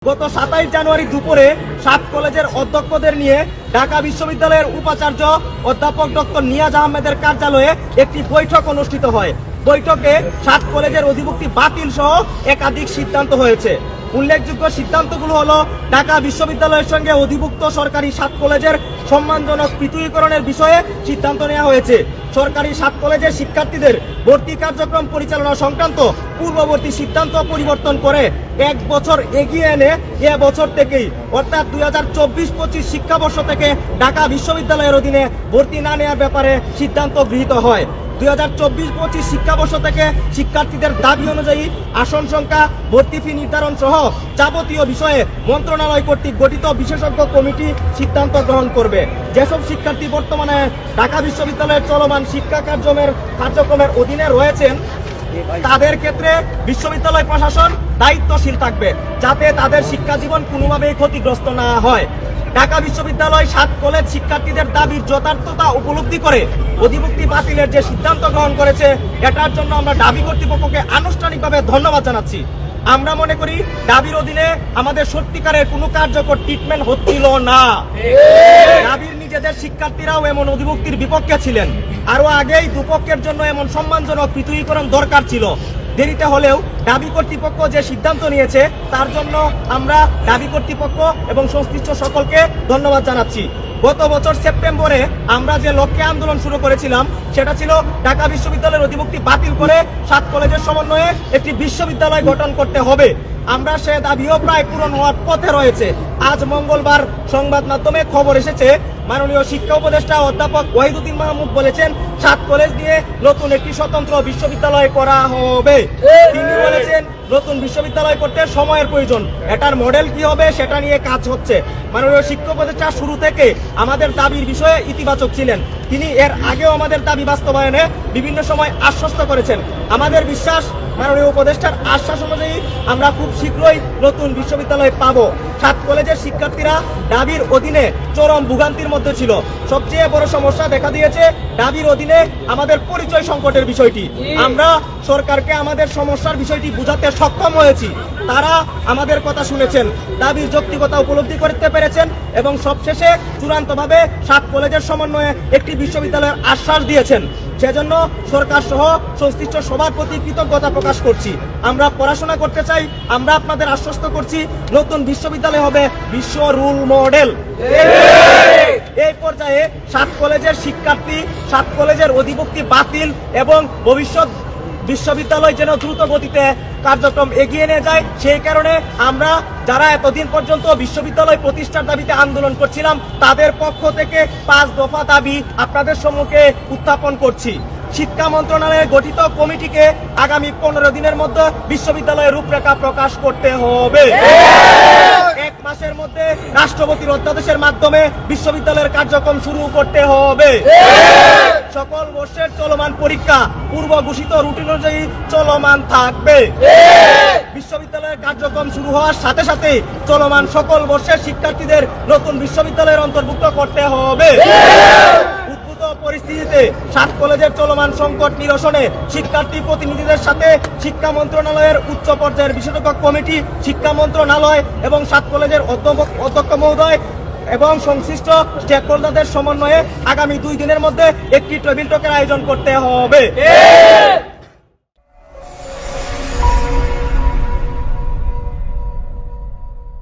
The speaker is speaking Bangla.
গত 27 জানুয়ারি দুপুরে 7 কলেজের অধ্যক্ষদের নিয়ে ঢাকা বিশ্ববিদ্যালয়ের উপাচার্য অধ্যাপক ডক্টর নিয়াজ আহমেদের কার্যালয়ে একটি বৈঠক অনুষ্ঠিত হয়। বৈঠকে 7 কলেজের অধিভুক্তি বাতিল সহ একাধিক সিদ্ধান্ত হয়েছে। উল্লেখযোগ্য সিদ্ধান্তগুলো হলো ঢাকা বিশ্ববিদ্যালয়ের সঙ্গে অধিভুক্ত সরকারি 7 কলেজের সম্মানজনক পৃথকীকরণের বিষয়ে সিদ্ধান্ত নেওয়া হয়েছে। সরকারি 7 কলেজের শিক্ষার্থীদের ভর্তি কার্যক্রম পরিচালনা সংক্রান্ত পূর্ববর্তী সিদ্ধান্ত পরিবর্তন করে 1 বছর এগিয়ে এনে এ বছর থেকেই অর্থাৎ 2024-25 শিক্ষাবর্ষ থেকে ঢাকা বিশ্ববিদ্যালয়ের অধীনে ভর্তি না নেওয়ার ব্যাপারে সিদ্ধান্ত গৃহীত হয়। 2024-25 শিক্ষাবর্ষ থেকে শিক্ষার্থীদের দাবি অনুযায়ী আসন সংখ্যা, ভর্তি ফি নির্ধারণ সহ যাবতীয় বিষয়ে মন্ত্রণালয় কর্তৃক গঠিত বিশেষজ্ঞ কমিটি সিদ্ধান্ত গ্রহণ করবে। যেসব শিক্ষার্থী বর্তমানে ঢাকা বিশ্ববিদ্যালয়ের চলমান শিক্ষা কার্যক্রমের অধীনে রয়েছেন তাদের ক্ষেত্রে বিশ্ববিদ্যালয় প্রশাসন দায়িত্বশীল থাকবে, যাতে তাদের শিক্ষা জীবন কোনোভাবেই ক্ষতিগ্রস্ত না হয়। ঢাকা বিশ্ববিদ্যালয় 7 কলেজ শিক্ষার্থীদের দাবির যথার্থতা উপলব্ধি করে অধিভুক্তি বাতিলের যে সিদ্ধান্ত গ্রহণ করেছে, এটার জন্য আমরা দাবি কর্তৃপক্ষকে আনুষ্ঠানিকভাবে ধন্যবাদ জানাচ্ছি। আমরা মনে করি দাবির অধীনে আমাদের সত্যিকারের কোনো কার্যকর ট্রিটমেন্ট হচ্ছিল না। দাবির নিজেদের শিক্ষার্থীরাও এমন অধিভুক্তির বিপক্ষে ছিলেন। আরো আগেই দুপক্ষের জন্য এমন সম্মানজনক পৃথকীকরণ দরকার ছিল। দেরিতে হলেও দাবি কর্তৃপক্ষ যে সিদ্ধান্ত নিয়েছে তার জন্য আমরা দাবি কর্তৃপক্ষ এবং সংশ্লিষ্ট সকলকে ধন্যবাদ জানাচ্ছি। গত বছর সেপ্টেম্বরে আমরা যে লক্ষ্যে আন্দোলন শুরু করেছিলাম সেটা ছিল ঢাকা বিশ্ববিদ্যালয়ের অধিভুক্তি বাতিল করে 7 কলেজের সমন্বয়ে একটি বিশ্ববিদ্যালয় গঠন করতে হবে। আমরা সে দাবিও প্রায় পূরণ হওয়ার পথে রয়েছে। আজ মঙ্গলবার সংবাদ মাধ্যমে খবর এসেছে, মাননীয় শিক্ষা উপদেষ্টা অধ্যাপক ওয়াহিদুদ্দিন মাহমুদ বলেছেন 7 কলেজ নিয়ে নতুন একটি স্বতন্ত্র বিশ্ববিদ্যালয় করা হবে। তিনি বলেছেন নতুন বিশ্ববিদ্যালয় করতে সময়ের প্রয়োজন, এটার মডেল কি হবে সেটা নিয়ে কাজ হচ্ছে। মাননীয় শিক্ষা উপদেষ্টা শুরু থেকে আমাদের দাবির বিষয়ে ইতিবাচক ছিলেন। তিনি এর আগেও আমাদের দাবি বাস্তবায়নে বিভিন্ন সময় আশ্বস্ত করেছেন। আমাদের বিশ্বাস মাননীয় উপদেষ্টার আশ্বাস অনুযায়ী আমরা খুব শীঘ্রই নতুন বিশ্ববিদ্যালয় পাবো। 7 কলেজের শিক্ষার্থীরা দাবির অধীনে চরম ভোগান্তির মধ্যে ছিল। সবচেয়ে বড় সমস্যা দেখা দিয়েছে দাবির অধীনে আমাদের পরিচয় সংকটের বিষয়টি। আমরা সরকারকে আমাদের সমস্যার বিষয়টি বোঝাতে সক্ষম হয়েছি। তারা আমাদের কথা শুনেছেন, দাবির যৌক্তিকতা উপলব্ধি করতে পেরেছেন এবং সবশেষে চূড়ান্তভাবে 7 কলেজের সমন্বয়ে একটি বিশ্ববিদ্যালয়ের আশ্বাস দিয়েছেন। সেজন্য সরকার সহ সংশ্লিষ্ট সবার প্রতি কৃতজ্ঞতা প্রকাশ করছি। আমরা পড়াশোনা করতে চাই, আমরা আপনাদের আশ্বস্ত করছি নতুন বিশ্ববিদ্যালয় হবে বিশ্ব রুল মডেল। এই পর্যায়ে 7 কলেজের শিক্ষার্থী, 7 কলেজের অধিভুক্তি বাতিল এবং ভবিষ্যৎ বিশ্ববিদ্যালয় যেন দ্রুত গতিতে কার্যক্রম এগিয়ে নিয়ে যায়, সেই কারণে আমরা যারা এতদিন পর্যন্ত বিশ্ববিদ্যালয় প্রতিষ্ঠার দাবিতে আন্দোলন করছিলাম তাদের পক্ষ থেকে 5 দফা দাবি আপনাদের সম্মুখে উত্থাপন করছি। শিক্ষা মন্ত্রণালয়ের গঠিত কমিটিকে আগামী 15 দিনের মধ্যে বিশ্ববিদ্যালয়ের রূপরেখা প্রকাশ করতে হবে। 1 মাসের মধ্যে রাষ্ট্রপতির অধ্যাদেশের মাধ্যমে বিশ্ববিদ্যালয়ের কার্যক্রম শুরু করতে হবে। সকল বর্ষের চলমান পরীক্ষা পূর্ব ঘোষিত রুটিন অনুযায়ী চলমান থাকবে। বিশ্ববিদ্যালয়ের কার্যক্রম শুরু হওয়ার সাথে সাথে চলমান সকল বর্ষের শিক্ষার্থীদের নতুন বিশ্ববিদ্যালয়ের অন্তর্ভুক্ত করতে হবে। পরিস্থিতিতে 7 কলেজের চলমান সংকট নিরসনে শিক্ষার্থী প্রতিনিধিদের সাথে শিক্ষা মন্ত্রণালয়ের উচ্চ পর্যায়ের বিশেষজ্ঞ কমিটি, শিক্ষা মন্ত্রণালয় এবং 7 কলেজের অধ্যক্ষ মহোদয় এবং সংশ্লিষ্ট স্টেক হোল্ডারদের সমন্বয়ে আগামী 2 দিনের মধ্যে একটি টেবিল টকের আয়োজন করতে হবে।